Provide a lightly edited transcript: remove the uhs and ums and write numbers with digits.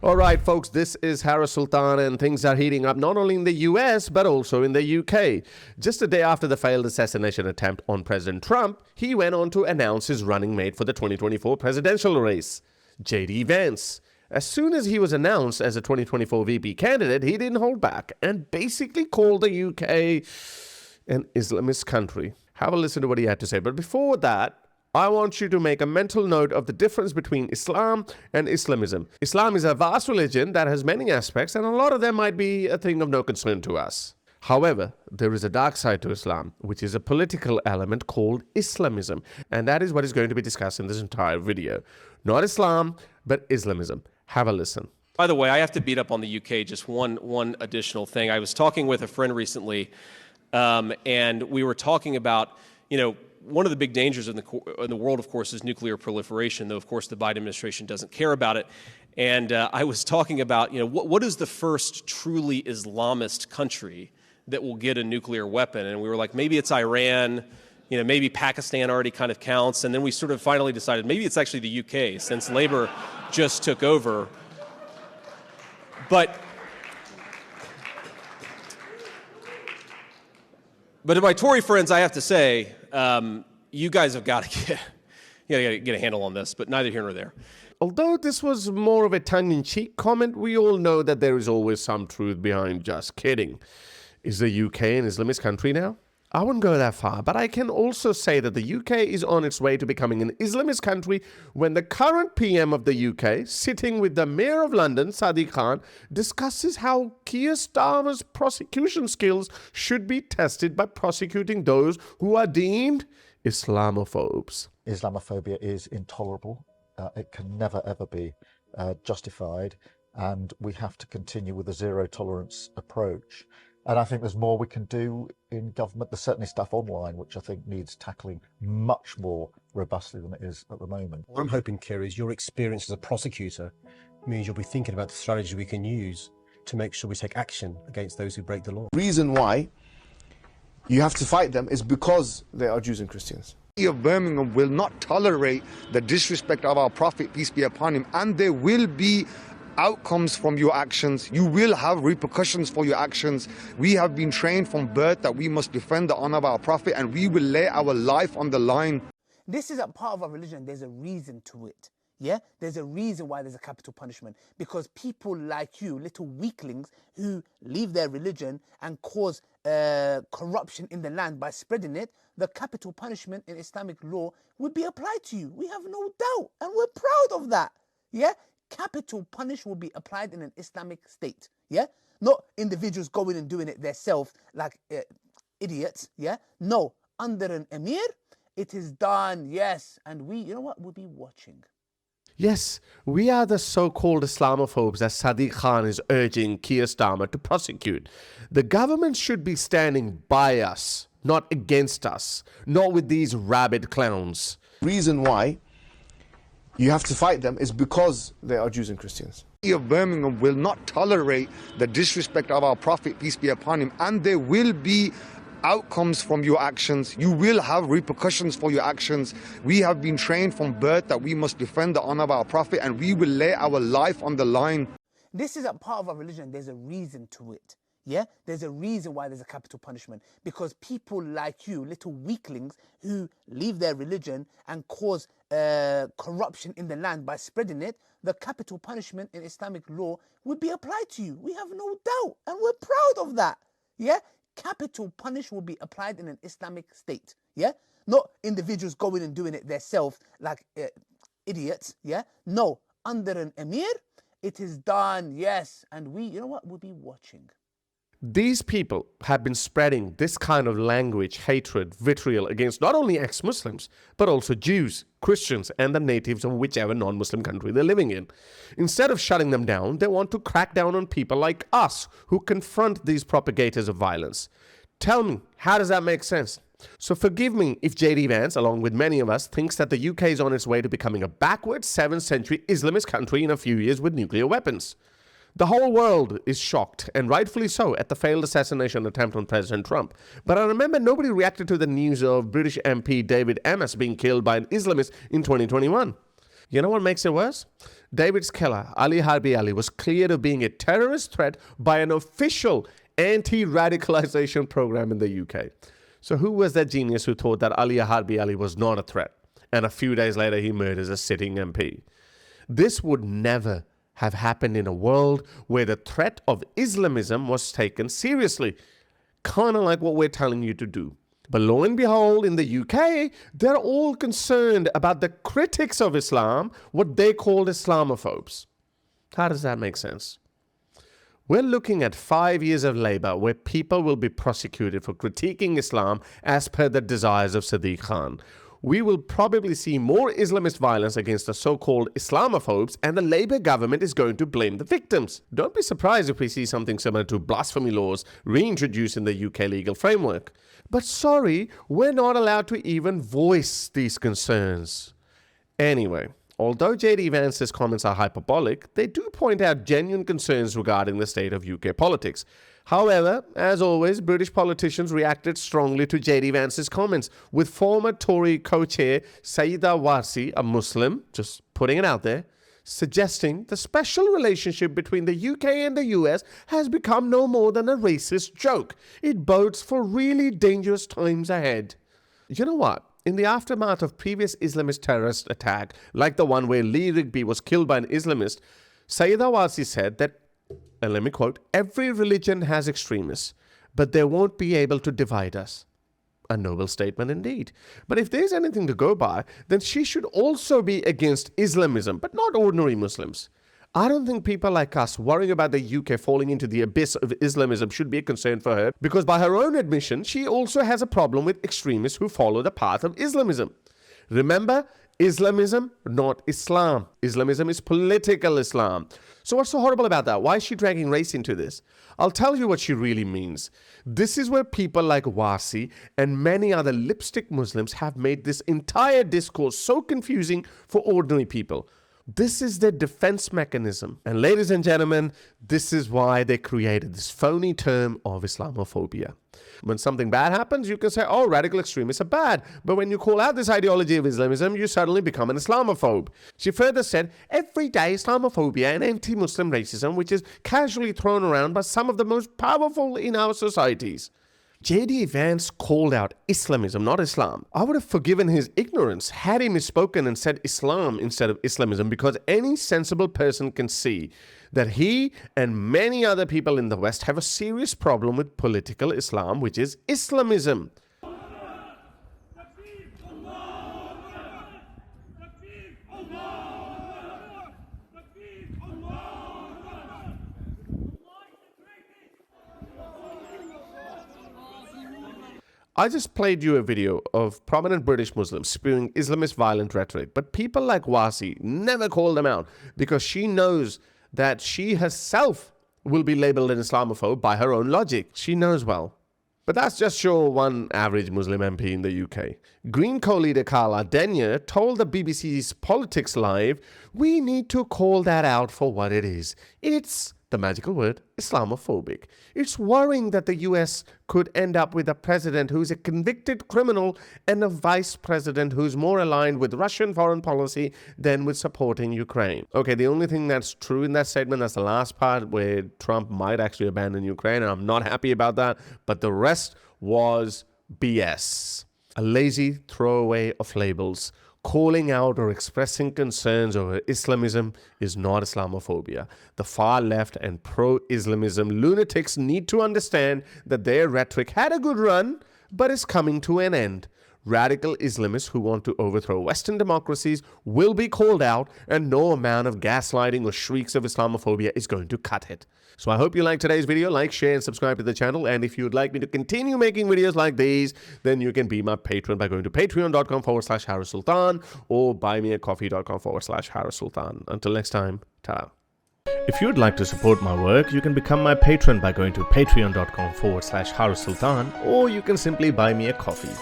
All right, folks, this is Sultan, and things are heating up not only in the US, but also in the UK. Just a day after the failed assassination attempt on President Trump, he went on to announce his running mate for the 2024 presidential race, JD Vance. As soon as he was announced as a 2024 VP candidate, he didn't hold back and basically called the UK an Islamist country. Have a listen to what he had to say. But before that, I want you to make a mental note of the difference between Islam and Islamism. Islam is a vast religion that has many aspects, and a lot of them might be a thing of no concern to us. However, there is a dark side to Islam, which is a political element called Islamism, and that is what is going to be discussed in this entire video. Not Islam, but Islamism. Have a listen. By the way, I have to beat up on the UK just one additional thing. I was talking with a friend recently, and we were talking about, one of the big dangers in the world, of course, is nuclear proliferation, though, of course, the Biden administration doesn't care about it. And I was talking about, what is the first truly Islamist country that will get a nuclear weapon? And we were like, maybe it's Iran, maybe Pakistan already kind of counts. And then we sort of finally decided maybe it's actually the UK, since Labour just took over. But to my Tory friends, I have to say, you guys have got to get a handle on this, but neither here nor there. Although this was more of a tongue-in-cheek comment, we all know that there is always some truth behind just kidding. Is the UK an Islamist country now? I wouldn't go that far, but I can also say that the UK is on its way to becoming an Islamist country when the current PM of the UK, sitting with the Mayor of London, Sadiq Khan, discusses how Keir Starmer's prosecution skills should be tested by prosecuting those who are deemed Islamophobes. Islamophobia is intolerable. It can never, ever be justified, and we have to continue with a zero-tolerance approach. And I think there's more we can do in government. There's certainly stuff online which I think needs tackling much more robustly than it is at the moment. What I'm hoping, Keir, is your experience as a prosecutor means you'll be thinking about the strategy we can use to make sure we take action against those who break the law. The reason why you have to fight them is because they are Jews and Christians. Of Birmingham will not tolerate the disrespect of our Prophet, peace be upon him, and there will be outcomes from your actions. You will have repercussions for your actions. We have been trained from birth that we must defend the honor of our Prophet, and we will lay our life on the line. This is a part of our religion. There's a reason to it. Yeah, there's a reason why there's a capital punishment, because people like you, little weaklings who leave their religion and cause corruption in the land by spreading it, the capital punishment in Islamic law would be applied to you. We have no doubt, and we're proud of that. Yeah, capital punish will be applied in an Islamic state. Yeah, not individuals going and doing it themselves like idiots. Yeah, no, under an emir, it is done. Yes, and we'll be watching. Yes, we are the so-called Islamophobes that Sadiq Khan is urging Keir Starmer to prosecute. The government should be standing by us, not against us, not with these rabid clowns. The reason why you have to fight them is because they are Jews and Christians. Of Birmingham will not tolerate the disrespect of our Prophet, peace be upon him, and there will be outcomes from your actions. You will have repercussions for your actions. We have been trained from birth that we must defend the honor of our Prophet, and we will lay our life on the line. This is a part of our religion. There's a reason to it. Yeah, there's a reason why there's a capital punishment, because people like you, little weaklings who leave their religion and cause corruption in the land by spreading it, the capital punishment in Islamic law would be applied to you. We have no doubt, and we're proud of that. Yeah, capital punish will be applied in an Islamic state. Yeah, not individuals going and doing it themselves like idiots. Yeah, no, under an emir, it is done. Yes, and we'll be watching. These people have been spreading this kind of language, hatred, vitriol against not only ex-Muslims, but also Jews, Christians, and the natives of whichever non-Muslim country they're living in. Instead of shutting them down, they want to crack down on people like us who confront these propagators of violence. Tell me, how does that make sense? So forgive me if JD Vance, along with many of us, thinks that the UK is on its way to becoming a backward 7th century Islamist country in a few years with nuclear weapons. The whole world is shocked, and rightfully so, at the failed assassination attempt on President Trump. But I remember nobody reacted to the news of British MP David Amess being killed by an Islamist in 2021. You know what makes it worse? David's killer, Ali Harbi Ali, was cleared of being a terrorist threat by an official anti-radicalization program in the UK. So who was that genius who thought that Ali Harbi Ali was not a threat? And a few days later, he murders a sitting MP. This would never have happened in a world where the threat of Islamism was taken seriously. Kind of like what we're telling you to do. But lo and behold, in the UK, they're all concerned about the critics of Islam, what they called Islamophobes. How does that make sense? We're looking at 5 years of Labour where people will be prosecuted for critiquing Islam as per the desires of Sadiq Khan. We will probably see more Islamist violence against the so-called Islamophobes, and the Labour government is going to blame the victims. Don't be surprised if we see something similar to blasphemy laws reintroduced in the UK legal framework. But sorry, we're not allowed to even voice these concerns. Anyway, although JD Vance's comments are hyperbolic, they do point out genuine concerns regarding the state of UK politics. However, as always, British politicians reacted strongly to JD Vance's comments, with former Tory co-chair Sayeeda Warsi, a Muslim, just putting it out there, suggesting the special relationship between the UK and the US has become no more than a racist joke. It bodes for really dangerous times ahead. You know what? In the aftermath of previous Islamist terrorist attack, like the one where Lee Rigby was killed by an Islamist, Sayeeda Warsi said that, and let me quote, "Every religion has extremists, but they won't be able to divide us." A noble statement indeed. But if there's anything to go by, then she should also be against Islamism, but not ordinary Muslims. I don't think people like us worrying about the UK falling into the abyss of Islamism should be a concern for her, because by her own admission, she also has a problem with extremists who follow the path of Islamism. Remember, Islamism, not Islam. Islamism is political Islam. So what's so horrible about that? Why is she dragging race into this? I'll tell you what she really means. This is where people like Warsi and many other lipstick Muslims have made this entire discourse so confusing for ordinary people. This is their defense mechanism. And ladies and gentlemen, this is why they created this phony term of Islamophobia. When something bad happens, you can say, oh, radical extremists are bad. But when you call out this ideology of Islamism, you suddenly become an Islamophobe. She further said, everyday Islamophobia and anti-Muslim racism, which is casually thrown around by some of the most powerful in our societies. JD Vance called out Islamism, not Islam. I would have forgiven his ignorance had he misspoken and said Islam instead of Islamism, because any sensible person can see that he and many other people in the West have a serious problem with political Islam, which is Islamism. I just played you a video of prominent British Muslims spewing Islamist violent rhetoric, but people like Warsi never call them out because she knows that she herself will be labeled an Islamophobe by her own logic. She knows well. But that's just your one average Muslim MP in the UK. Green co-leader Carla Denyer told the BBC's Politics Live, we need to call that out for what it is. It's, the magical word, Islamophobic. It's worrying that the US could end up with a president who's a convicted criminal and a vice president who's more aligned with Russian foreign policy than with supporting Ukraine. Okay, the only thing that's true in that statement, that's the last part where Trump might actually abandon Ukraine, and I'm not happy about that, but the rest was BS. A lazy throwaway of labels. Calling out or expressing concerns over Islamism is not Islamophobia. The far left and pro-Islamism lunatics need to understand that their rhetoric had a good run, but is coming to an end. Radical Islamists who want to overthrow Western democracies will be called out, and no amount of gaslighting or shrieks of Islamophobia is going to cut it. So I hope you liked today's video. Like, share, and subscribe to the channel. And if you'd like me to continue making videos like these, then you can be my patron by going to patreon.com/Harris Sultan or buymeacoffee.com/Harris Sultan. Until next time, ta. If you'd like to support my work, you can become my patron by going to patreon.com/Harris Sultan, or you can simply buy me a coffee.